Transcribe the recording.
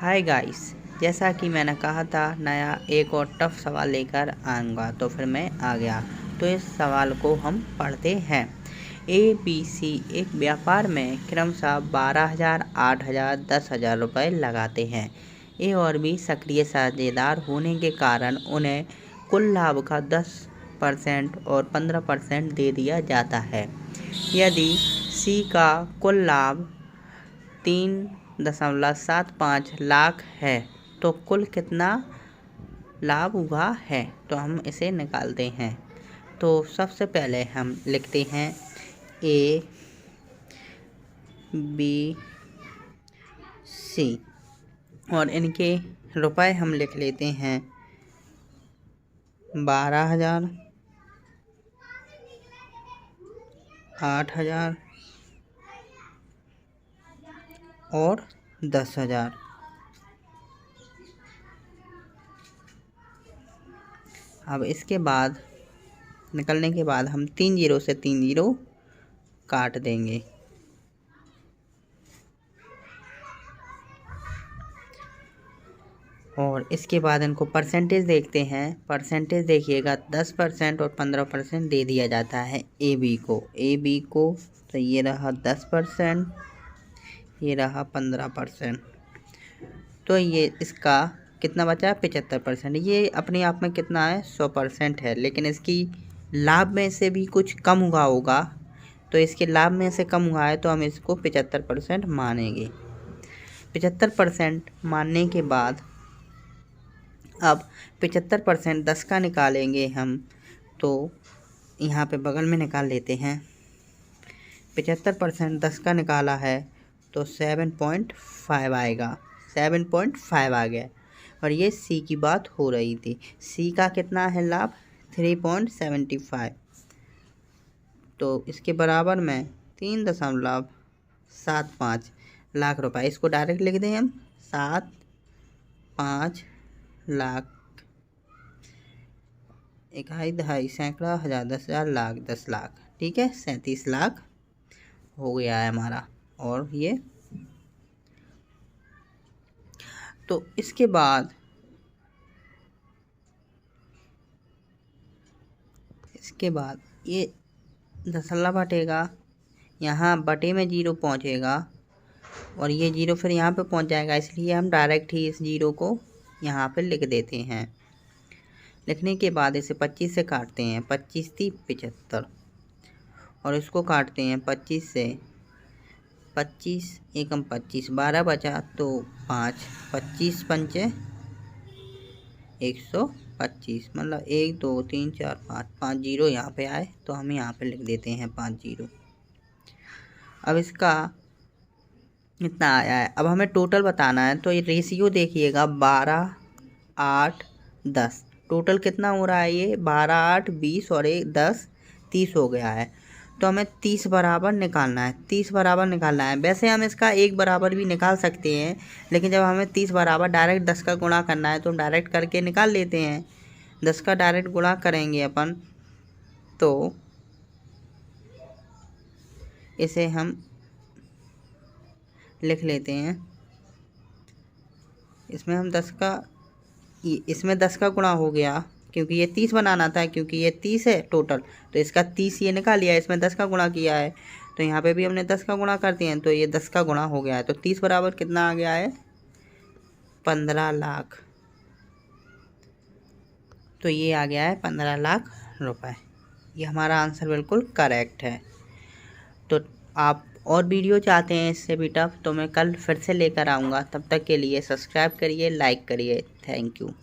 Hi guys, जैसा कि मैंने कहा था नया एक और टफ सवाल लेकर आऊँगा, तो फिर मैं आ गया। तो इस सवाल को हम पढ़ते हैं। ABC एक व्यापार में क्रमशः 12,000, 8,000, 10,000 रुपये लगाते हैं। A और B सक्रिय साझेदार होने के कारण उन्हें कुल लाभ का 10% और 15% दे दिया जाता है। यदि C का कुल लाभ 3.75 लाख है तो कुल कितना लाभ हुआ है, तो हम इसे निकालते हैं। तो सबसे पहले हम लिखते हैं A, B, C और इनके रुपए हम लिख लेते हैं 12,000, 8,000 और 10,000। अब इसके बाद निकलने के बाद हम 3 जीरो से 3 जीरो काट देंगे। और इसके बाद इनको परसेंटेज देखते हैं। परसेंटेज देखिएगा 10% और 15% दे दिया जाता है AB को। तो ये रहा 10%, ये रहा 15%। तो ये इसका कितना बचा है 75%। ये अपने आप में कितना है 100% है, लेकिन इसकी लाभ में से भी कुछ कम हुआ होगा। तो इसके लाभ में से कम हुआ है तो हम इसको 75% मानेंगे। 75% मानने के बाद अब 75% 10 का निकालेंगे हम, तो यहाँ पे बगल में निकाल लेते हैं। 75% 10 का निकाला है तो 7.5 आएगा। 7.5 आ गया। और ये C की बात हो रही थी। C का कितना है लाभ 3.75, तो इसके बराबर में 3.75 लाख रुपए। इसको डायरेक्ट लिख दें हम 7,5 लाख, इकाई दहाई सैकड़ा हज़ार 10,000 लाख 10 लाख, ठीक है 37 लाख हो गया है हमारा। और ये तो इसके बाद ये 10 बटेगा, यहाँ बटे में 0 पहुँचेगा और ये 0 फिर यहाँ पे पहुँच जाएगा, इसलिए हम डायरेक्ट ही इस 0 को यहाँ पे लिख देते हैं। लिखने के बाद इसे 25 से काटते हैं। 25 × 75 और इसको काटते हैं 25 से। 25 एकम 25, 12 बचा तो 5, 25 पंचे 125, मतलब 1 2 3 4 5 जीरो यहाँ पे आए तो हम यहाँ पे लिख देते हैं 5 जीरो। अब इसका इतना आया है। अब हमें टोटल बताना है, तो ये रेशियो देखिएगा 12, 8, 10। टोटल कितना हो रहा है ये 12, 8, 20 और 1 10, 30 हो गया है। तो हमें 30 बराबर निकालना है। 30 बराबर निकालना है। वैसे हम इसका 1 बराबर भी निकाल सकते हैं, लेकिन जब हमें 30 बराबर डायरेक्ट 10 का गुणा करना है तो हम डायरेक्ट करके निकाल लेते हैं। 10 का डायरेक्ट गुणा करेंगे अपन, तो इसे हम लिख लेते हैं। इसमें 10 का गुणा हो गया, क्योंकि ये 30 बनाना था, क्योंकि ये 30 है टोटल, तो इसका 30 ये निकाल लिया, इसमें 10 का गुणा किया है, तो यहाँ पे भी हमने 10 का गुणा कर दिया है, तो ये 10 का गुणा हो गया है। तो 30 बराबर कितना आ गया है 15 लाख। तो ये आ गया है 15 लाख रुपए। ये हमारा आंसर बिल्कुल करेक्ट है। तो आप और वीडियो चाहते हैं इससे भी टफ, तो मैं कल फिर से लेकर आऊँगा। तब तक के लिए सब्सक्राइब करिए, लाइक करिए। Thank you.